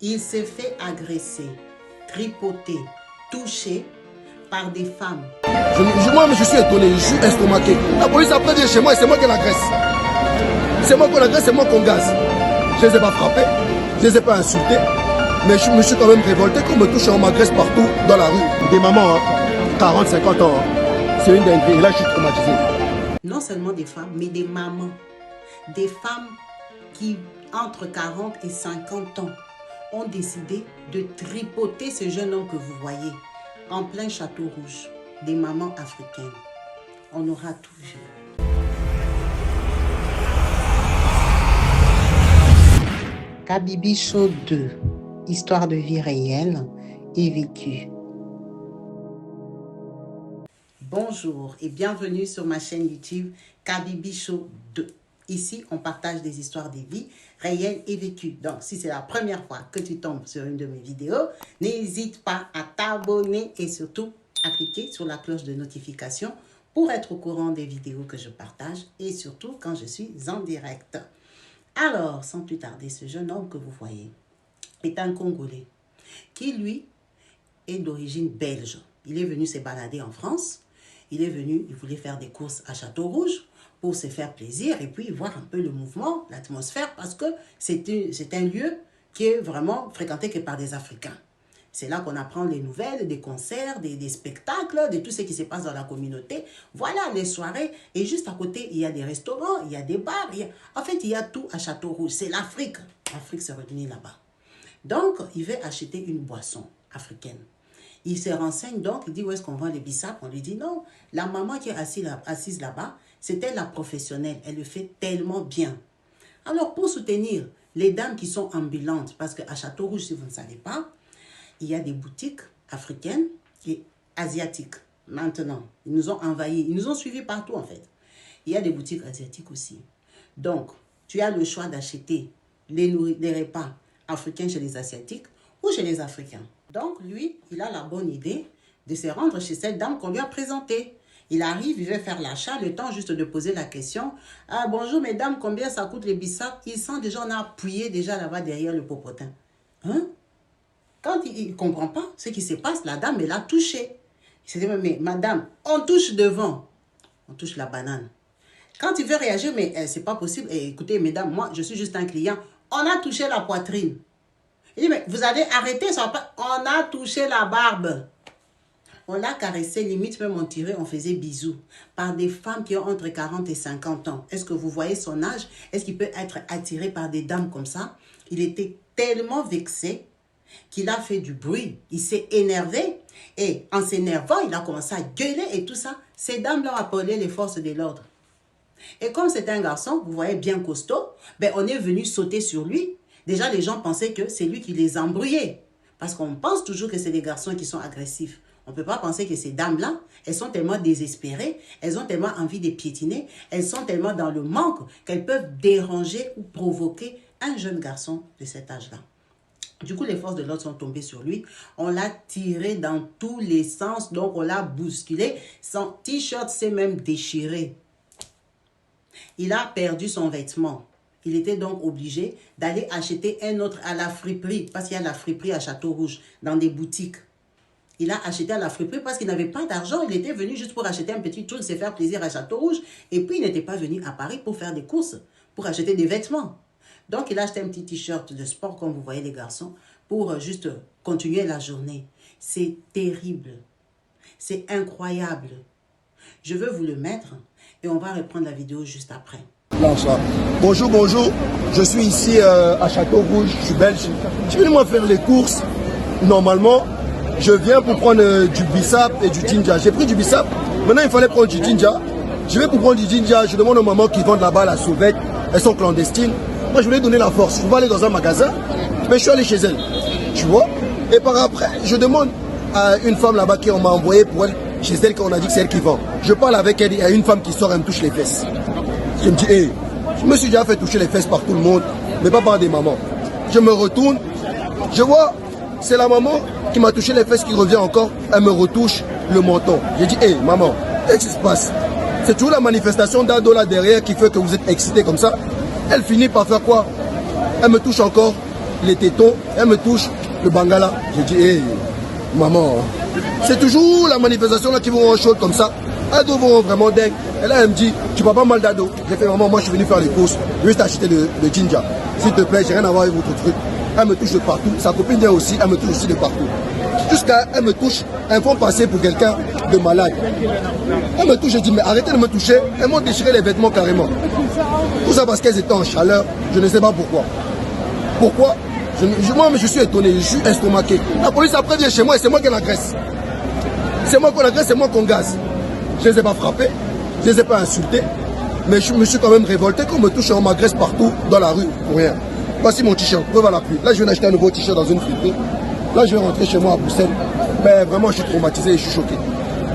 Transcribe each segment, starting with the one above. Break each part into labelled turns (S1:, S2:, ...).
S1: Il s'est fait agresser, tripoter, toucher par des femmes.
S2: Moi, je suis étonné, je suis estomaqué. La police a pris chez moi et c'est moi qui l'agresse. C'est moi qu'on agresse, c'est moi qu'on gaze. Je ne les ai pas frappés, je ne les ai pas insultés. Mais je me suis quand même révolté qu'on me touche et on m'agresse partout dans la rue. Des mamans, 40, 50 ans, c'est une dinguerie. Et là, je suis traumatisé.
S1: Non seulement des femmes, mais des mamans. Des femmes qui, entre 40 et 50 ans, ont décidé de tripoter ce jeune homme que vous voyez en plein Château Rouge. Des mamans africaines. On aura tout vu. Kabibi Show 2. Histoire de vie réelle et vécue. Bonjour et bienvenue sur ma chaîne YouTube Kabibi Show 2. Ici, on partage des histoires de vie réelles et vécues. Donc, si c'est la première fois que tu tombes sur une de mes vidéos, n'hésite pas à t'abonner et surtout à cliquer sur la cloche de notification pour être au courant des vidéos que je partage et surtout quand je suis en direct. Alors, sans plus tarder, ce jeune homme que vous voyez est un Congolais qui, lui, est d'origine belge. Il est venu se balader en France. Il est venu, il voulait faire des courses à Château Rouge pour se faire plaisir et puis voir un peu le mouvement, l'atmosphère, parce que c'est un lieu qui est vraiment fréquenté que par des Africains. C'est là qu'on apprend les nouvelles, des concerts, des spectacles, de tout ce qui se passe dans la communauté. Voilà, les soirées. Et juste à côté, il y a des restaurants, il y a des bars. En fait, il y a tout à Château Rouge. C'est l'Afrique. L'Afrique se réunit là-bas. Donc, il veut acheter une boisson africaine. Il se renseigne donc, il dit où est-ce qu'on vend les bissap. On lui dit non, la maman qui est assise là-bas, c'était la professionnelle. Elle le fait tellement bien. Alors, pour soutenir les dames qui sont ambulantes, parce qu'à Château Rouge, si vous ne savez pas, il y a des boutiques africaines et asiatiques. Maintenant, ils nous ont envahis, ils nous ont suivis partout en fait. Il y a des boutiques asiatiques aussi. Donc, tu as le choix d'acheter les repas africains chez les asiatiques ou chez les africains. Donc, lui, il a la bonne idée de se rendre chez cette dame qu'on lui a présentée. Il arrive, il veut faire l'achat, le temps juste de poser la question. Ah, bonjour mesdames, combien ça coûte les bissap? Il sent déjà, on a appuyé déjà là-bas derrière le popotin. Hein? Quand il ne comprend pas ce qui se passe, la dame, elle a touché. Il s'est dit, mais madame, on touche devant. On touche la banane. Quand il veut réagir, mais c'est pas possible. Et écoutez, mesdames, moi, je suis juste un client. On a touché la poitrine. Il dit, mais vous allez arrêter, ça va pas. On a touché la barbe. On l'a caressé, limite même on tirait, on faisait bisous. Par des femmes qui ont entre 40 et 50 ans. Est-ce que vous voyez son âge? Est-ce qu'il peut être attiré par des dames comme ça? Il était tellement vexé qu'il a fait du bruit. Il s'est énervé. Et en s'énervant, il a commencé à gueuler et tout ça. Ces dames-là ont appelé les forces de l'ordre. Et comme c'est un garçon, vous voyez, bien costaud, ben on est venu sauter sur lui. Déjà, les gens pensaient que c'est lui qui les embrouillait. Parce qu'on pense toujours que c'est des garçons qui sont agressifs. On ne peut pas penser que ces dames-là, elles sont tellement désespérées, elles ont tellement envie de piétiner, elles sont tellement dans le manque qu'elles peuvent déranger ou provoquer un jeune garçon de cet âge-là. Du coup, les forces de l'ordre sont tombées sur lui. On l'a tiré dans tous les sens, donc on l'a bousculé. Son t-shirt s'est même déchiré. Il a perdu son vêtement. Il était donc obligé d'aller acheter un autre à la friperie, parce qu'il y a la friperie à Château Rouge, dans des boutiques. Il a acheté à la friperie parce qu'il n'avait pas d'argent. Il était venu juste pour acheter un petit truc, se faire plaisir à Château Rouge. Et puis, il n'était pas venu à Paris pour faire des courses, pour acheter des vêtements. Donc, il a acheté un petit t-shirt de sport, comme vous voyez les garçons, pour juste continuer la journée. C'est terrible. C'est incroyable. Je veux vous le mettre et on va reprendre la vidéo juste après.
S2: Bonjour, bonjour. Je suis ici à Château Rouge, je suis belge. Je suis venu moi faire les courses. Normalement, je viens pour prendre du bissap et du jinja. J'ai pris du bissap. Maintenant, il fallait prendre du jinja. Je vais pour prendre du jinja. Je demande aux mamans qui vendent là-bas la sauvette. Elles sont clandestines. Moi, je voulais donner la force. Je vais aller dans un magasin, mais je suis allé chez elle. Tu vois? Et par après, je demande à une femme là-bas qui on m'a envoyé pour elle, chez elle, qu'on a dit que c'est elle qui vend. Je parle avec elle, il y a une femme qui sort, elle me touche les fesses. Je me dis, hey, je me suis déjà fait toucher les fesses par tout le monde, mais pas par des mamans. Je me retourne, je vois, c'est la maman qui m'a touché les fesses qui revient encore, elle me retouche le menton. J'ai dit, hey, maman, qu'est-ce qui se passe? C'est toujours la manifestation d'ado là derrière qui fait que vous êtes excité comme ça. Elle finit par faire quoi? Elle me touche encore les tétons, elle me touche le bangala. Je dis, hé, maman, c'est toujours la manifestation là qui vont chaude comme ça. Elles vont vraiment dingue. Et là, elle me dit, tu vas pas mal d'ado. J'ai fait, maman, moi je suis venu faire les courses, juste acheter de ginger. S'il te plaît, j'ai rien à voir avec votre truc. Elle me touche de partout. Sa copine vient aussi, elle me touche aussi de partout. Jusqu'à elle me touche, elles font passer pour quelqu'un de malade. Elle me touche, je dis, mais arrêtez de me toucher. Elles m'ont déchiré les vêtements carrément. Tout ça parce qu'elles étaient en chaleur. Je ne sais pas pourquoi. Pourquoi? Moi, je suis étonné, je suis estomaqué. La police après vient chez moi et c'est moi qui l'agresse. C'est moi qu'on agresse, c'est moi qu'on gaze. Je ne les ai pas frappés, je ne les ai pas insultés. Mais je me suis quand même révolté qu'on me touche et on m'agresse partout dans la rue pour rien. Voici mon t-shirt, preuve à la pluie. Là, je viens d'acheter un nouveau t-shirt dans une friperie. Là, je vais rentrer chez moi à Bruxelles. Mais vraiment, je suis traumatisé et je suis choqué.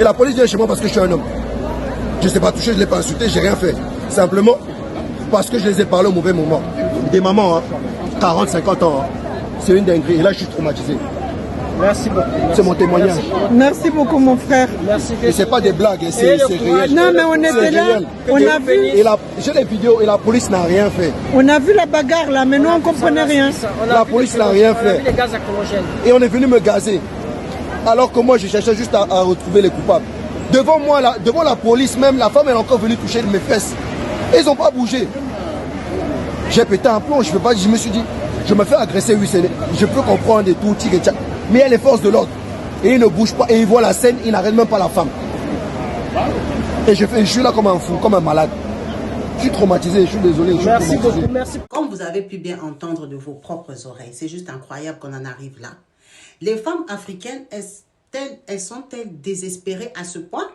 S2: Et la police vient chez moi parce que je suis un homme. Je ne sais pas toucher, je ne l'ai pas insulté, je n'ai rien fait. Simplement parce que je les ai parlé au mauvais moment. Des mamans, hein, 40, 50 ans, hein, c'est une dinguerie. Et là, je suis traumatisé.
S3: Merci beaucoup.
S2: C'est mon témoignage.
S4: Merci beaucoup, mon frère.
S3: Merci.
S2: Et c'est pas des blagues, c'est réel.
S4: Non, mais on était là,
S2: réel.
S4: on a vu.
S2: J'ai les vidéos et la police n'a rien fait.
S4: On a vu la bagarre là, mais nous on comprenait rien.
S2: La police n'a rien fait.
S3: On a vu les gaz lacrymogènes.
S2: Et on est venu me gazer. Alors que moi, je cherchais juste à retrouver les coupables. Devant moi, devant la police même, la femme est encore venue toucher mes fesses. Et ils n'ont pas bougé. J'ai pété un plomb, je me suis dit, je me fais agresser, oui, je peux comprendre et tout, tic et tchac. Mais il y a les forces de l'ordre. Et ils ne bougent pas. Et ils voient la scène, ils n'arrêtent même pas la femme. Et je suis là comme un fou, comme un malade. Je suis traumatisé, je suis désolé.
S3: Merci beaucoup, merci.
S1: Comme vous avez pu bien entendre de vos propres oreilles, c'est juste incroyable qu'on en arrive là. Les femmes africaines, elles sont-elles désespérées à ce point?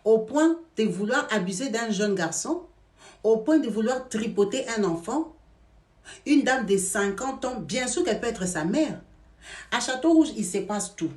S1: Au point de vouloir abuser d'un jeune garçon? Au point de vouloir tripoter un enfant? Une dame de 50 ans, bien sûr qu'elle peut être sa mère. À Château-Rouge, il se passe tout.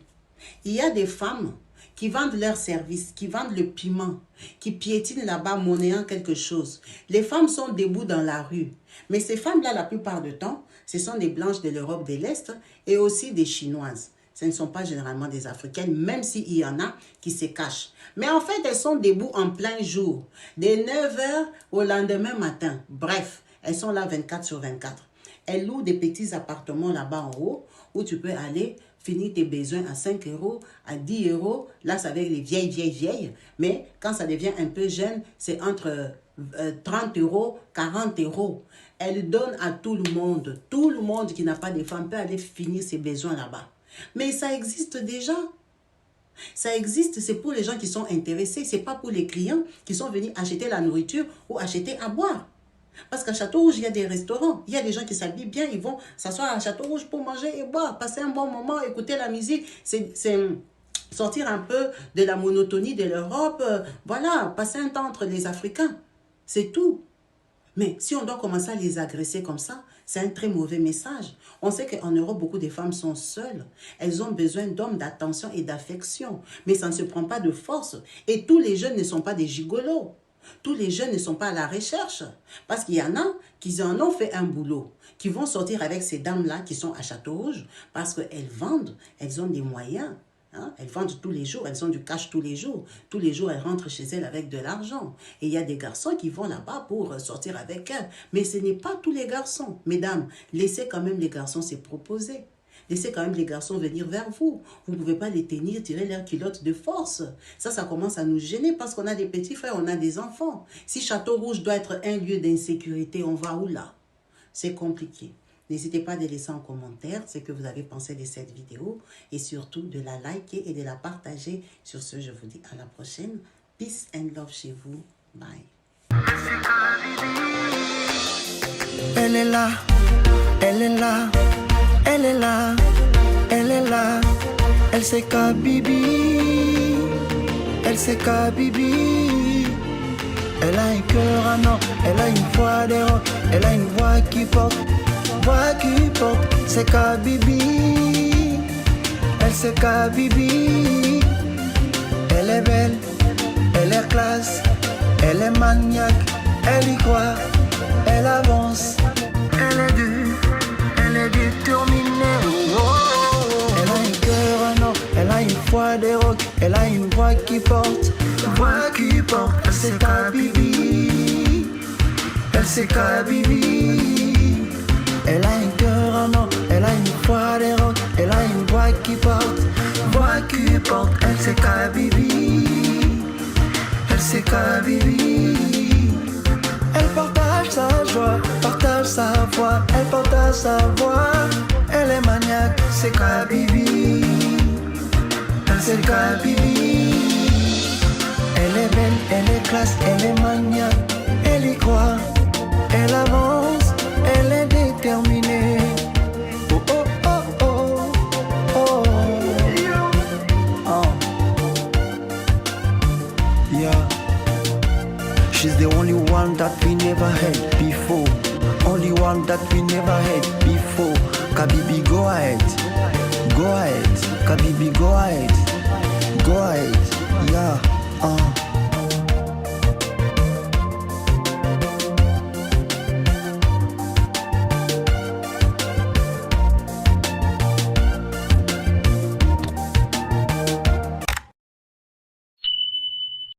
S1: Il y a des femmes qui vendent leurs services, qui vendent le piment, qui piétinent là-bas monnayant quelque chose. Les femmes sont debout dans la rue. Mais ces femmes-là, la plupart du temps, ce sont des blanches de l'Europe de l'Est et aussi des chinoises. Ce ne sont pas généralement des africaines, même s'il y en a qui se cachent. Mais en fait, elles sont debout en plein jour, de 9h au lendemain matin. Bref, elles sont là 24/24. Elles louent des petits appartements là-bas en haut, où tu peux aller finir tes besoins à 5 €, à 10 €. Là, c'est avec les vieilles. Mais quand ça devient un peu jeune, c'est entre 30 €, 40 €. Elles donnent à tout le monde. Tout le monde qui n'a pas de femme peut aller finir ses besoins là-bas. Mais ça existe déjà. Ça existe, c'est pour les gens qui sont intéressés. Ce n'est pas pour les clients qui sont venus acheter la nourriture ou acheter à boire. Parce qu'à Château-Rouge, il y a des restaurants. Il y a des gens qui s'habillent bien. Ils vont s'asseoir à Château-Rouge pour manger et boire. Passer un bon moment, écouter la musique. C'est sortir un peu de la monotonie de l'Europe. Voilà, passer un temps entre les Africains. C'est tout. Mais si on doit commencer à les agresser comme ça, c'est un très mauvais message. On sait qu'en Europe, beaucoup de femmes sont seules. Elles ont besoin d'hommes, d'attention et d'affection. Mais ça ne se prend pas de force. Et tous les jeunes ne sont pas des gigolos. Tous les jeunes ne sont pas à la recherche. Parce qu'il y en a qui en ont fait un boulot, qui vont sortir avec ces dames-là qui sont à Château-Rouge parce qu'elles vendent, elles ont des moyens. Hein? Elles vendent tous les jours, elles ont du cash tous les jours. Tous les jours, elles rentrent chez elles avec de l'argent. Et il y a des garçons qui vont là-bas pour sortir avec elles. Mais ce n'est pas tous les garçons. Mesdames, laissez quand même les garçons se proposer. Laissez quand même les garçons venir vers vous. Vous ne pouvez pas les tenir, tirer leurs culottes de force. Ça commence à nous gêner parce qu'on a des petits frères, on a des enfants. Si Château-Rouge doit être un lieu d'insécurité, on va où là? C'est compliqué. N'hésitez pas à laisser en commentaire ce que vous avez pensé de cette vidéo et surtout de la liker et de la partager. Sur ce, je vous dis à la prochaine. Peace and love chez vous. Bye.
S5: Elle est là, elle est là. Elle est là, elle est là, elle c'est Kabibi, elle c'est Kabibi. Elle a un cœur à non, elle a une voix d'héros, elle a une voix qui porte, c'est Kabibi, elle c'est Kabibi. Elle est belle, elle est classe, elle est maniaque, elle y croit, elle avance, elle est dure. Elle est déterminée. Elle a un cœur en or, elle a une foi des rocs, elle a une voix qui porte, elle c'est Kabibi, elle c'est Kabibi. Elle a un cœur en or, fois des rocs, elle a une voix qui porte, elle c'est Kabibi, elle c'est Kabibi. Elle partage sa joie, partage sa voix, elle partage sa voix, elle est maniaque, c'est Kabibi, elle c'est Kabibi. Elle est belle, elle est classe, elle est maniaque, elle y croit, elle avance, elle est déterminée. Oh oh oh oh oh oh. Yeah. She's the only one that we never had before. Only one that we never had before. Kabibi, go ahead. Go ahead. Kabibi, go ahead. Go ahead. Yeah.